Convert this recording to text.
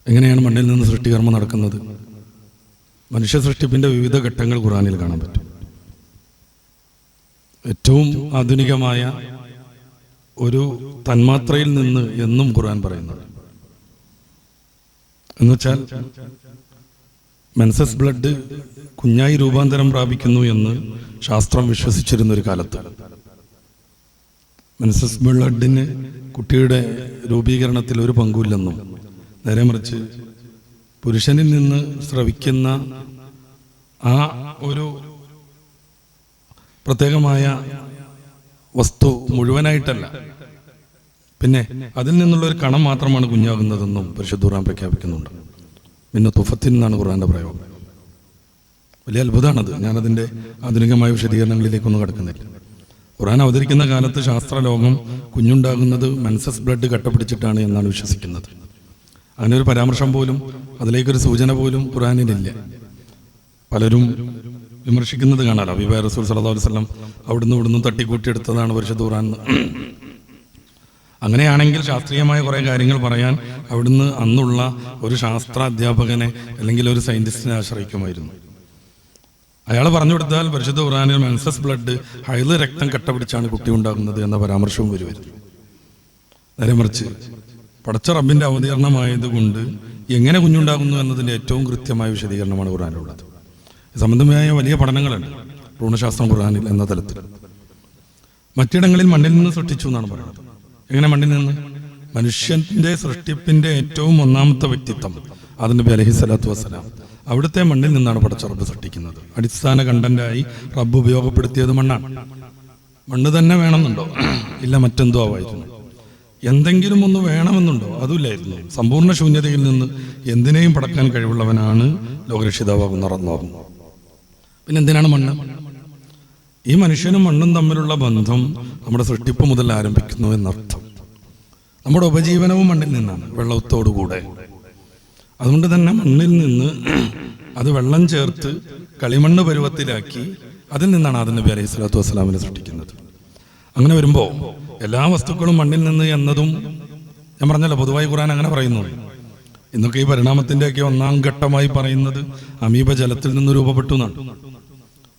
എങ്ങനെയാണ് മണ്ണിൽ നിന്ന് സൃഷ്ടികർമ്മം നടക്കുന്നത്? മനുഷ്യ സൃഷ്ടിപ്പിൻ്റെ വിവിധ ഘട്ടങ്ങൾ ഖുർആനിൽ കാണാൻ പറ്റും. ഏറ്റവും ആധുനികമായ ഒരു തന്മാത്രയിൽ നിന്ന് എന്നും ഖുർആൻ പറയുന്നത് എന്നുവെച്ചാൽ മെൻസസ് ബ്ലഡ് കുഞ്ഞായി രൂപാന്തരം പ്രാപിക്കുന്നു എന്ന് ശാസ്ത്രം വിശ്വസിച്ചിരുന്നൊരു കാലത്ത് മെൻസസ് ബ്ലഡിന് കുട്ടിയുടെ രൂപീകരണത്തിൽ ഒരു പങ്കുമില്ലെന്നും നേരെ മറിച്ച് പുരുഷനിൽ നിന്ന് സ്രവിക്കുന്ന ആ ഒരു പ്രത്യേകമായ വസ്തു മുഴുവനായിട്ടല്ല, പിന്നെ അതിൽ നിന്നുള്ള ഒരു കണം മാത്രമാണ് കുഞ്ഞാകുന്നതെന്നും പരിശുദ്ധ ഖുർആൻ പ്രഖ്യാപിക്കുന്നുണ്ട്. പിന്നെ തുഫത്തിൻ എന്നാണ് ഖുർആന്റെ പ്രയോഗം. വലിയ അത്ഭുതമാണത്. ഞാനതിൻ്റെ ആധുനികമായ വിശദീകരണങ്ങളിലേക്കൊന്നും കടക്കുന്നില്ല. ഖുർആൻ അവതരിക്കുന്ന കാലത്ത് ശാസ്ത്രലോകം കുഞ്ഞുണ്ടാകുന്നത് മെൻസസ് ബ്ലഡ് കട്ടപിടിച്ചിട്ടാണ് എന്നാണ് വിശ്വസിക്കുന്നത്. അങ്ങനെ ഒരു പരാമർശം പോലും, അതിലേക്കൊരു സൂചന പോലും ഖുർആനിലില്ല. പലരും വിമർശിക്കുന്നത് കാണാലോ. ഹബീബായ റസൂൽ സല്ലല്ലാഹു അലൈഹി വസല്ലം അവിടുന്ന് ഇവിടുന്ന് തട്ടിക്കൂട്ടിയെടുത്തതാണ് പരിശുദ്ധ ഖുർആൻ. അങ്ങനെയാണെങ്കിൽ ശാസ്ത്രീയമായ കുറേ കാര്യങ്ങൾ പറയാൻ അവിടുന്ന് അന്നുള്ള ഒരു ശാസ്ത്ര അധ്യാപകനെ അല്ലെങ്കിൽ ഒരു സയന്റിസ്റ്റിനെ ആശ്രയിക്കുമായിരുന്നു. അയാൾ പറഞ്ഞു കൊടുത്താൽ പരിശുദ്ധ ഖുർആനിൽ മെൻസസ് ബ്ലഡ് ഹൈദ് രക്തം കട്ടപിടിച്ചാണ് കുട്ടി ഉണ്ടാകുന്നത് എന്ന പരാമർശവും വരുമായിരുന്നു. നേരെ മറിച്ച് പടച്ച റബ്ബിന്റെ അവതീർണമായതുകൊണ്ട് എങ്ങനെ കുഞ്ഞുണ്ടാകുന്നു എന്നതിൻ്റെ ഏറ്റവും കൃത്യമായ വിശദീകരണമാണ് ഖുർആനിലുള്ളത്. സംബന്ധമായ വലിയ പഠനങ്ങളുണ്ട് ഭ്രൂണശാസ്ത്രം ഖുർആനിൽ എന്ന തലത്തിൽ. മറ്റിടങ്ങളിൽ മണ്ണിൽ നിന്ന് സൃഷ്ടിച്ചു എന്നാണ് പറയുന്നത്. എങ്ങനെ മണ്ണിൽ നിന്ന്? മനുഷ്യന്റെ സൃഷ്ടിപ്പിന്റെ ഏറ്റവും ഒന്നാമത്തെ വ്യക്തിത്വം ആദം നബി അലൈഹി സ്വലാത്തു വസ്സലാം, അവിടുത്തെ മണ്ണിൽ നിന്നാണ് പടച്ച റബ്ബ് സൃഷ്ടിക്കുന്നത്. അടിസ്ഥാന കണ്ടന്റായി റബ്ബ് ഉപയോഗപ്പെടുത്തിയത് മണ്ണാണ്. മണ്ണ് തന്നെ വേണമെന്നുണ്ടോ? ഇല്ല, മറ്റെന്തോ ആവായിരുന്നു. എന്തെങ്കിലും ഒന്ന് വേണമെന്നുണ്ടോ? അതുമില്ലായിരുന്നു. സമ്പൂർണ്ണ ശൂന്യതയിൽ നിന്ന് എന്തിനേയും പടക്കാൻ കഴിവുള്ളവനാണ് ലോകരക്ഷിതാവാകുന്ന അല്ലാഹു. പിന്നെ എന്തിനാണ് മണ്ണ്? ഈ മനുഷ്യനും മണ്ണും തമ്മിലുള്ള ബന്ധം നമ്മുടെ സൃഷ്ടിപ്പ് മുതൽ ആരംഭിക്കുന്നു എന്നർത്ഥം. നമ്മുടെ ഉപജീവനവും മണ്ണിൽ നിന്നാണ്, വെള്ളത്തോടുകൂടെ. അതുകൊണ്ട് തന്നെ മണ്ണിൽ നിന്ന് അത് വെള്ളം ചേർത്ത് കളിമണ്ണ് പരുവത്തിലാക്കി അതിൽ നിന്നാണ് ആദം നബി അലൈഹി സ്വലാത്തു വസ്സലാമിനെ സൃഷ്ടിക്കുന്നത്. അങ്ങനെ വരുമ്പോൾ എല്ലാ വസ്തുക്കളും മണ്ണിൽ നിന്ന് എന്നതും ഞാൻ പറഞ്ഞല്ലോ, പൊതുവായി ഖുർആൻ അങ്ങനെ പറയുന്നു. ഇന്നൊക്കെ ഈ പരിണാമത്തിൻ്റെയൊക്കെ ഒന്നാം ഘട്ടമായി പറയുന്നത് അമീബ ജലത്തിൽ നിന്ന് രൂപപ്പെട്ടു എന്നാണ്.